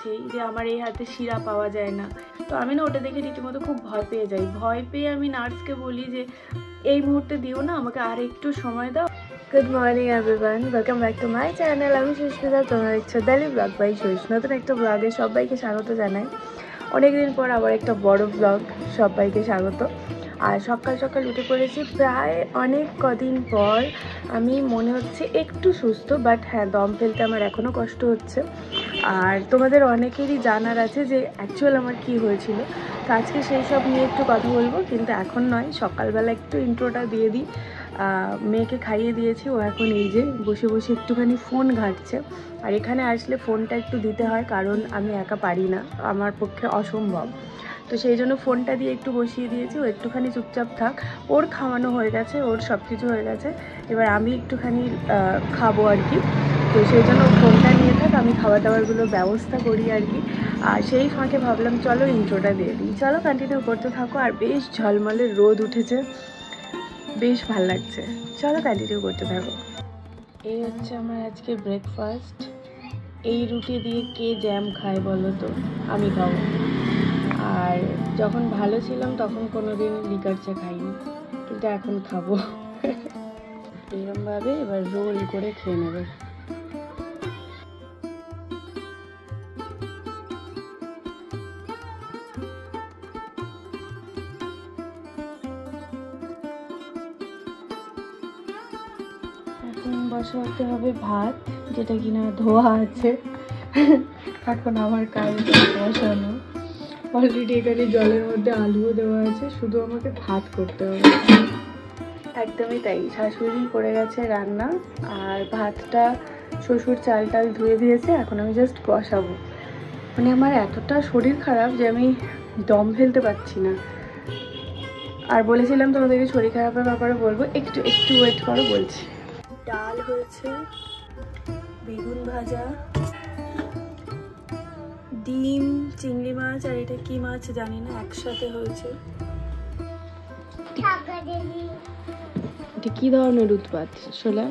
আছেই যে আমার এই হাতে শিরা পাওয়া যায় না। তো আমি না ওটা দেখে রীতিমতো খুব ভয় পেয়ে যাই। ভয় পেয়ে আমি নার্সকে বলি যে এই মুহূর্তে দিও না, আমাকে আর একটু সময় দাও। Good morning everyone, welcome back to my channel. আমি সুস্মিতা, তোমরা দেখছো ডেইলি ব্লগ বাই সুস। নতুন একটা ব্লগে সবাইকে স্বাগত জানাই। অনেকদিন পর আবার একটা বড় ব্লগ, সবাইকে স্বাগত। আর সকাল সকাল উঠে পড়েছি প্রায় অনেক কদিন পর। আমি মনে হচ্ছে একটু সুস্থ, বাট হ্যাঁ, দম ফেলতে আমার এখনও কষ্ট হচ্ছে। আর তোমাদের অনেকেরই জানার আছে যে অ্যাকচুয়াল আমার কি হয়েছিল। তো আজকে সেই সব নিয়ে একটু কথা বলবো, কিন্তু এখন নয়, সকালবেলা একটু ইন্ট্রোটা দিয়ে দিই। মেয়েকে খাইয়ে দিয়েছি, ও এখন এই যে বসে বসে একটুখানি ফোন ঘাঁটছে। আর এখানে আসলে ফোনটা একটু দিতে হয়, কারণ আমি একা পারি না, আমার পক্ষে অসম্ভব। তো সেই জন্য ফোনটা দিয়ে একটু বসিয়ে দিয়েছি, ও একটুখানি চুপচাপ থাক। ওর খাওয়ানো হয়ে গেছে, ওর সব কিছু হয়ে গেছে, এবার আমি একটুখানি খাবো আর কি। তো সেই জন্য ফোনটা নিয়ে থাক, আমি খাওয়া দাওয়ারগুলোর ব্যবস্থা করি আর কি। আর সেই ফাঁকে ভাবলাম চলো ইন্ট্রোটা দিয়ে দিই। চলো কন্টিনিউ করতে থাকো। আর বেশ ঝলমলে রোদ উঠেছে, বেশ ভাল লাগছে। চলো কন্টিনিউ করতে থাকো। এই হচ্ছে আমার আজকে ব্রেকফাস্ট। এই রুটি দিয়ে কে জ্যাম খায় বলো তো? আমি খাবো। আর যখন ভালো ছিলাম তখন কোনোদিন লিকার চা খাইনি, কিন্তু এখন খাবো। এরকমভাবে এবার রোল করে খেয়ে নেবে। এখন বসাতে হবে ভাত, যেটা কিনা ধোয়া আছে। এখন আমার কাজ বসানো। অলরেডি এখানে জলের মধ্যে আলুও দেওয়া আছে, শুধু আমাকে ভাত করতে হবে। একদমই তাই, শাশুড়ি করে গেছে রান্না, আর ভাতটা শ্বশুর চাল টাল ধুয়ে দিয়েছে। এখন আমি জাস্ট বসাবো। মানে আমার এতটা শরীর খারাপ যে আমি দম ফেলতে পারছি না। আর বলেছিলাম তোমাদেরকে শরীর খারাপের ব্যাপারে বলবো, একটু একটু ওয়েট করো, বলছি। ডাল হয়েছে, বেগুন ভাজা, ডিম, চিংড়ি মাছ, আর এটা কি মাছ জানি না, একসাথে হয়েছে। এটা কি ধরনের উৎপাত শোলা?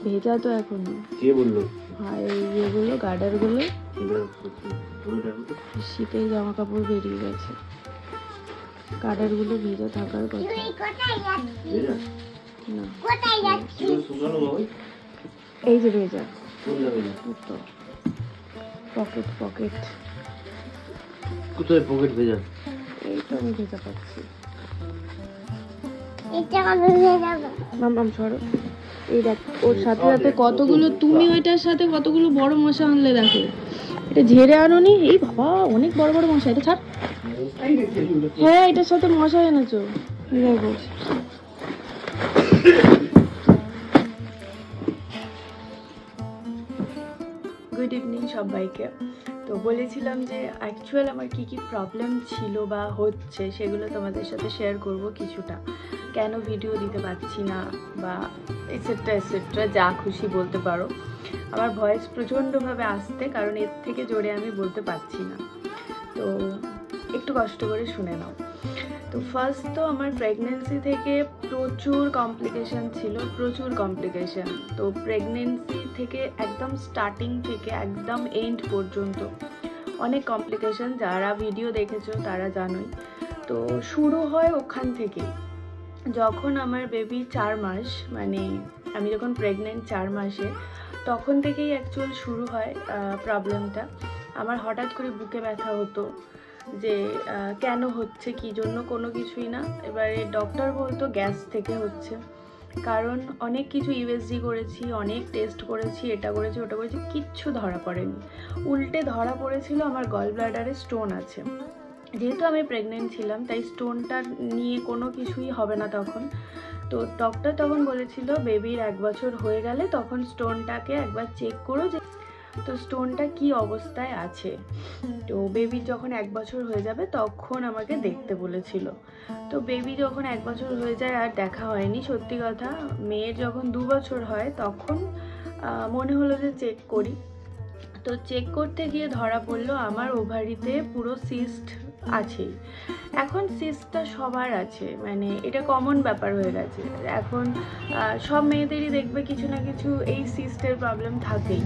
ভেজা তো এখন। কে বললো? ভাই ইয়েগুলো, গার্ডারগুলো, শীতের জামা কাপড় বেরিয়ে গেছে, গার্ডারগুলো ভেজা থাকার কথা না। এই যে ভেজা, পকেট পকেট। কোথায় পকেট ভেজা? এই তো আমি ভেজা পাচ্ছি। মাম সরো। এই দেখ, ওর সাথে সাথে কতগুলো, তুমি ওইটার সাথে কতগুলো বড় মশা আনলে, দেখো। এটা ঝেড়ে আনোনি? এই বাবা, অনেক বড় বড় মশা। এটা ছাড়। হ্যাঁ, এটার সাথে মশা এনেছো, দেখো। গুড ইভিনিং সবাইকে। তো বলেছিলাম যে অ্যাকচুয়াল আমার কি কি প্রবলেম ছিল বা হচ্ছে সেগুলো তোমাদের সাথে শেয়ার করব কিছুটা। কেন ভিডিও দিতে পারছি না বা এটসেট্রা এটসেট্রা, যা খুশি বলতে পারো। আমার ভয়েস প্রচণ্ডভাবে আসতে, কারণ এর থেকে জোরে আমি বলতে পারছি না। তো একটু কষ্ট করে শুনে নাও। তো ফার্স্ট তো আমার প্রেগনেন্সি থেকে প্রচুর কমপ্লিকেশান ছিল, প্রচুর কমপ্লিকেশান। তো প্রেগনেন্সি থেকে একদম স্টার্টিং থেকে একদম এন্ড পর্যন্ত অনেক কমপ্লিকেশান, যারা ভিডিও দেখেছো তারা জানোই। তো শুরু হয় ওখান থেকেই, যখন আমার বেবি 4 মাস, মানে আমি যখন প্রেগনেন্ট 4 মাসে, তখন থেকেই অ্যাকচুয়াল শুরু হয় প্রবলেমটা। আমার হঠাৎ করে বুকে ব্যথা হতো, যে কেন হচ্ছে, কী জন্য, কোনো কিছুই না। এবারে ডক্টর বলতো গ্যাস থেকে হচ্ছে, কারণ অনেক কিছু ইউএসজি করেছি, অনেক টেস্ট করেছি, এটা করেছি ওটা করেছি, কিচ্ছু ধরা পড়েনি। উল্টে ধরা পড়েছিল আমার গল ব্লাডারে স্টোন আছে। যেহেতু আমি প্রেগনেন্ট ছিলাম, তাই স্টোনটা নিয়ে কোনো কিছুই হবে না তখন। তো ডক্টর তখন বলেছিল বেবির 1 বছর হয়ে গেলে তখন স্টোনটাকে একবার চেক করো, যে তো স্টোনটা কি অবস্থায় আছে। তো বেবির যখন 1 বছর হয়ে যাবে তখন আমাকে দেখতে বলেছিল। তো বেবি যখন 1 বছর হয়ে যায় আর দেখা হয়নি, সত্যি কথা। মেয়ের যখন 2 বছর হয় তখন মনে হলো যে চেক করি। তো চেক করতে গিয়ে ধরা পড়লো আমার ওভারিতে পুরো সিস্ট আছেই। এখন সিস্টটা সবার আছে, মানে এটা কমন ব্যাপার হয়ে গেছে এখন। সব মেয়েদেরই দেখবে কিছু না কিছু এই সিস্টের প্রবলেম থাকেই।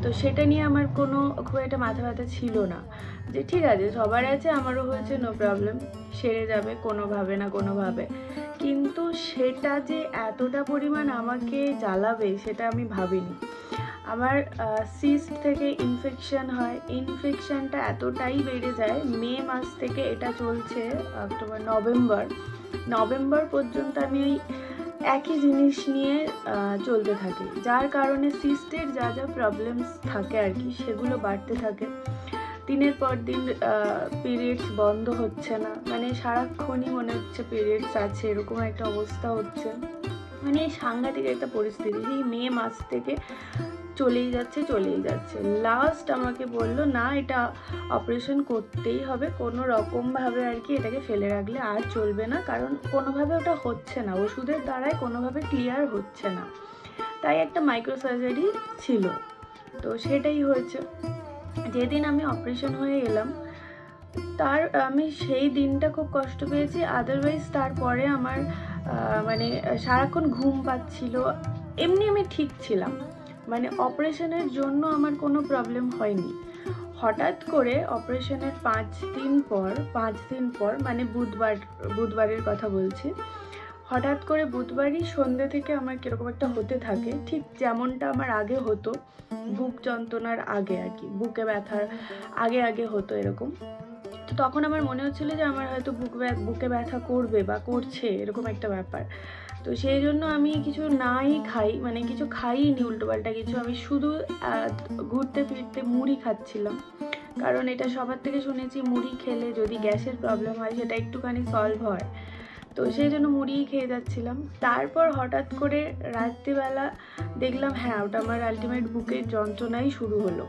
তো সেটা নিয়ে আমার কোনো খুব একটা মাথা ব্যথা ছিল না, যে ঠিক আছে সবার আছে, আমারও হয়েছে, নো প্রবলেম, সেরে যাবে কোনোভাবে না কোনোভাবে। কিন্তু সেটা যে এতটা পরিমাণ আমাকে জ্বালাবে সেটা আমি ভাবিনি। আমার সিস্ট থেকে ইনফেকশন হয়, ইনফেকশনটা এতটাই বেড়ে যায়, মে মাস থেকে এটা চলছে অক্টোবর নভেম্বর পর্যন্ত আমি ওই একই জিনিস নিয়ে চলতে থাকি, যার কারণে সিস্টের যা যা প্রবলেমস থাকে আর কি সেগুলো বাড়তে থাকে। দিনের পর দিন পিরিয়ডস বন্ধ হচ্ছে না, মানে সারাক্ষণই মনে হচ্ছে পিরিয়ডস আছে, এরকম একটা অবস্থা হচ্ছে। মানে সাংঘাতিক একটা পরিস্থিতি, সেই মে মাস থেকে চলেই যাচ্ছে। লাস্ট আমাকে বললো না, এটা অপারেশন করতেই হবে কোনো রকমভাবে আর কি, এটাকে ফেলে রাখলে আর চলবে না, কারণ কোনোভাবে ওটা হচ্ছে না, ওষুধের দ্বারাই কোনোভাবে ক্লিয়ার হচ্ছে না। তাই একটা মাইক্রো সার্জারি ছিল, তো সেটাই হয়েছে। যেদিন আমি অপারেশন হয়ে এলাম আমি সেই দিনটা খুব কষ্ট পেয়েছি। আদারওয়াইজ তারপরে আমার মানে সারাক্ষণ ঘুম পাচ্ছিল, এমনি আমি ঠিক ছিলাম, মানে অপারেশনের জন্য আমার কোনো প্রবলেম হয়নি। হঠাৎ করে অপারেশনের 5 দিন পর মানে বুধবারের কথা বলছি, হঠাৎ করে বুধবারই সন্ধ্যে থেকে আমার কীরকম একটা হতে থাকে, ঠিক যেমনটা আমার আগে হতো, বুক যন্ত্রণার আগে আর কি, বুকে ব্যথার আগে হতো এরকম। তো তখন আমার মনে হচ্ছিলো যে আমার হয়তো বুকে ব্যথা করবে বা করছে, এরকম একটা ব্যাপার। তো সেই জন্য আমি কিছু নাই খাই, মানে কিছু খাইনি উল্টোপাল্টা কিছু, আমি শুধু ঘুরতে ফিরতে মুড়ি খাচ্ছিলাম, কারণ এটা সবার থেকে শুনেছি মুড়ি খেলে যদি গ্যাসের প্রবলেম হয় সেটা একটুখানি সলভ হয়, তো সেই জন্য মুড়িই খেয়ে যাচ্ছিলাম। তারপর হঠাৎ করে রাত্রিবেলা দেখলাম হ্যাঁ ওটা আমার আলটিমেট বুকের যন্ত্রণাই শুরু হলো,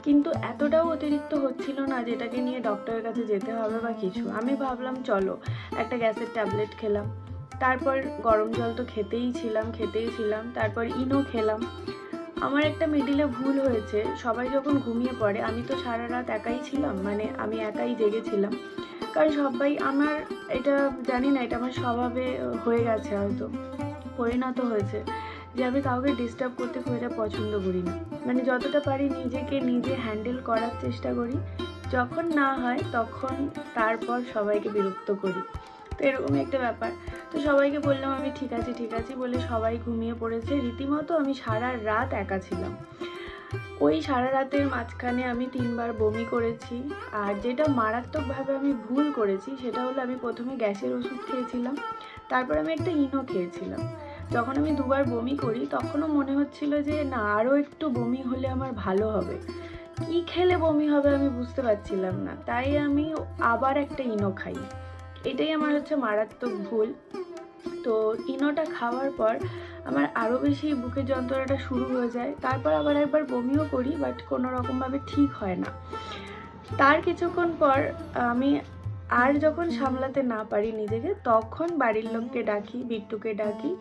কিন্তু এতটাও অতিরিক্ত হচ্ছিল না যেটাকে নিয়ে ডক্টরের কাছে যেতে হবে বা কিছু। আমি ভাবলাম চলো একটা গ্যাসের ট্যাবলেট খেলাম, তারপর গরম জল তো খেতেই ছিলাম, তারপর ইনো খেলাম। আমার একটা মিডিলে ভুল হয়েছে, সবাই যখন ঘুমিয়ে পড়ে আমি তো সারা রাত একাই ছিলাম, মানে আমি একাই জেগেছিলাম, কারণ সবাই, আমার এটা জানি না, এটা আমার স্বভাবে হয়ে গেছে, হয়তো পরিণত হয়েছে যে আমি কাউকে ডিস্টার্ব করতে খুব একটা পছন্দ করি না, মানে যতটা পারি নিজেকে নিজে হ্যান্ডেল করার চেষ্টা করি, যখন না হয় তখন তারপর সবাইকে বিরক্ত করি, তো এরকমই একটা ব্যাপার। তো সবাইকে বললাম আমি ঠিক আছে বলে সবাই ঘুমিয়ে পড়েছে, রীতিমতো আমি সারা রাত একা ছিলাম। ওই সারা রাতের মাঝখানে আমি 3 বার বমি করেছি, আর যেটা মারাত্মকভাবে আমি ভুল করেছি সেটা হলো আমি প্রথমে গ্যাসের ওষুধ খেয়েছিলাম, তারপর আমি একটা ইনো খেয়েছিলাম। যখন আমি 2 বার বমি করি তখনও মনে হচ্ছিল যে না আরও একটু বমি হলে আমার ভালো হবে, কি খেলে বমি হবে আমি বুঝতে পারছিলাম না, তাই আমি আবার একটা ইনো খাই, এটাই আমার হচ্ছে মারাত্মক ভুল। তো ইনোটা খাওয়ার পর আমার আরও বেশি বুকের যন্ত্রণাটা শুরু হয়ে যায়, তারপর আবার একবার বমিও করি, বাট কোনো রকমভাবে ঠিক হয় না। তার কিছুক্ষণ পর আমি আর যখন সামলাতে না পারি নিজেকে, তখন বাড়ির লোককে ডাকি, বিট্টুকে ডাকি,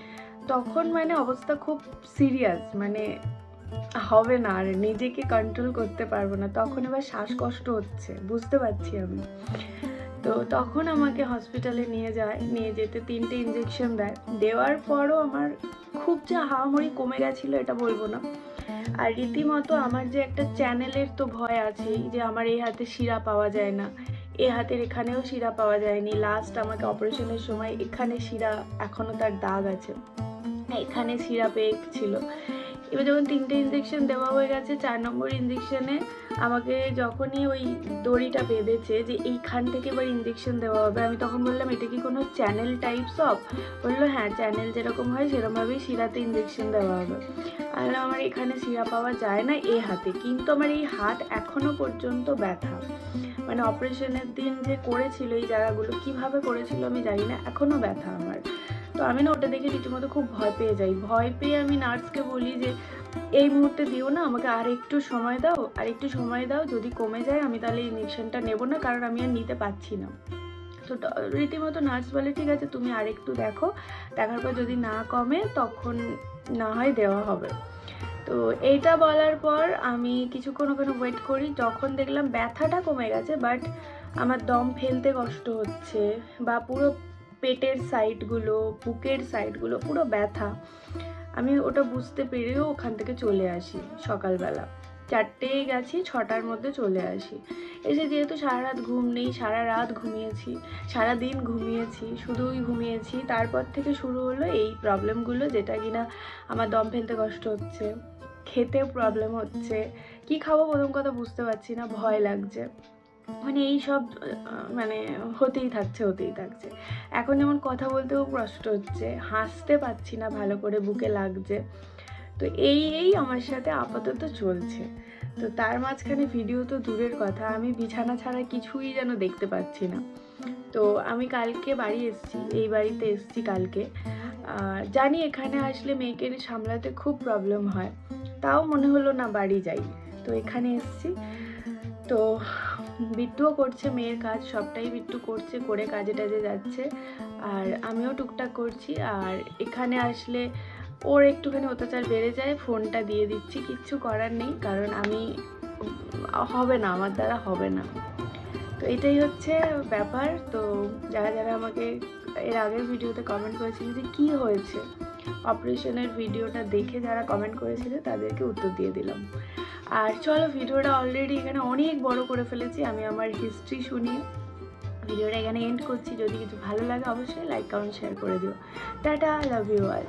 তখন মানে অবস্থা খুব সিরিয়াস, মানে হবে না আর, নিজেকে কন্ট্রোল করতে পারবো না, তখন এবার শ্বাসকষ্ট হচ্ছে বুঝতে পারছি আমি। তো তখন আমাকে হসপিটালে নিয়ে যেতে 3টে ইঞ্জেকশন দেওয়ার পরও আমার খুব যে হাওয়ামড়ি কমে গেছিলো এটা বলবো না, আর রীতিমতো আমার যে একটা চ্যানেলের তো ভয় আছেই, যে আমার এই হাতে শিরা পাওয়া যায় না, এ হাতের এখানেও শিরা পাওয়া যায়নি, লাস্ট আমাকে অপারেশনের সময় এখানে শিরা এখনও তার দাগ আছে, এখানে শিরা পেয়েছিল। এবার যখন 3টে ইঞ্জেকশন দেওয়া হয়ে গেছে, 4 নম্বর ইঞ্জেকশনে আমাকে যখনই ওই দড়িটা বেঁধেছে যে এইখান থেকে এবার ইঞ্জেকশন দেওয়া হবে, আমি তখন বললাম এটা কি কোনো চ্যানেল টাইপস অফ? বললো হ্যাঁ চ্যানেল যেরকম হয় সেরকমভাবেই শিরাতে ইঞ্জেকশন দেওয়া হবে। আর আমার এখানে শিরা পাওয়া যায় না এই হাতে, কিন্তু আমার এই হাত এখনও পর্যন্ত ব্যথা, মানে অপারেশনের দিন যে করেছিল এই জায়গাগুলো কীভাবে করেছিল আমি জানি না, এখনও ব্যথা আমার। তো আমি না ওটা দেখে রীতিমতো খুব ভয় পেয়ে আমি নার্সকে বলি যে এই মুহূর্তে দিও না, আমাকে আর একটু সময় দাও, যদি কমে যায় আমি তাহলে ইঞ্জেকশনটা নেব না, কারণ আমি আর নিতে পারছি না। তো রীতিমতো নার্স বলে ঠিক আছে তুমি আর একটু দেখার পর যদি না কমে তখন না হয় দেওয়া হবে। তো এইটা বলার পর আমি কিছুক্ষণ ওখানে ওয়েট করি, যখন দেখলাম ব্যথাটা কমে গেছে বাট আমার দম ফেলতে কষ্ট হচ্ছে, বা পুরো পেটের সাইডগুলো, বুকের সাইডগুলো পুরো ব্যথা, আমি ওটা বুঝতে পেরেও ওখান থেকে চলে আসি সকালবেলা। 4টেয় গেছি, 6টার মধ্যে চলে আসি। এসে যেহেতু সারা রাত ঘুম নেই, সারা রাত ঘুমিয়েছি, সারাদিন ঘুমিয়েছি, শুধুই ঘুমিয়েছি, তারপর থেকে শুরু হলো এই প্রবলেমগুলো, যেটা কিনা আমার দম ফেলতে কষ্ট হচ্ছে, খেতে প্রবলেম হচ্ছে, কি খাবো প্রথম কথা বুঝতে পারছি না, ভয় লাগছে, মানে এই সব মানে হতেই থাকছে। এখন যেমন কথা বলতেও কষ্ট হচ্ছে, হাসতে পারছি না ভালো করে, বুকে লাগছে। তো এই আমার সাথে আপাতত চলছে। তো তার মাঝখানে ভিডিও তো দূরের কথা, আমি বিছানা ছাড়া কিছুই যেন দেখতে পাচ্ছি না। তো আমি কালকে বাড়ি এসেছি, এই বাড়িতে এসেছি কালকে। জানি এখানে আসলে মেয়েকে সামলাতে খুব প্রবলেম হয়, তাও মনে হলো না বাড়ি যাই, তো এখানে এসেছি। তো বিট্টুও করছে মেয়ের কাজ, সবটাই বিট্টু করছে, করে কাজে টাজে যাচ্ছে, আর আমিও টুকটাক করছি। আর এখানে আসলে ওর একটুখানি অত্যাচার বেড়ে যায়, ফোনটা দিয়ে দিচ্ছি, কিচ্ছু করার নেই, কারণ আমি হবে না, আমার দ্বারা হবে না। তো এটাই হচ্ছে ব্যাপার। তো যারা যারা আমাকে এর আগের ভিডিওতে কমেন্ট করেছিল যে কী হয়েছে, অপারেশনের ভিডিওটা দেখে যারা কমেন্ট করেছিল তাদেরকে উত্তর দিয়ে দিলাম। আর চলো, ভিডিওটা অলরেডি এখানে অনেক বড় করে ফেলেছি, আমি আমার হিস্ট্রি শুনিয়ে ভিডিওটা এখানে এন্ড করছি। যদি কিছু ভালো লাগে অবশ্যই লাইক কমেন্ট শেয়ার করে দিও। Tata, love you all.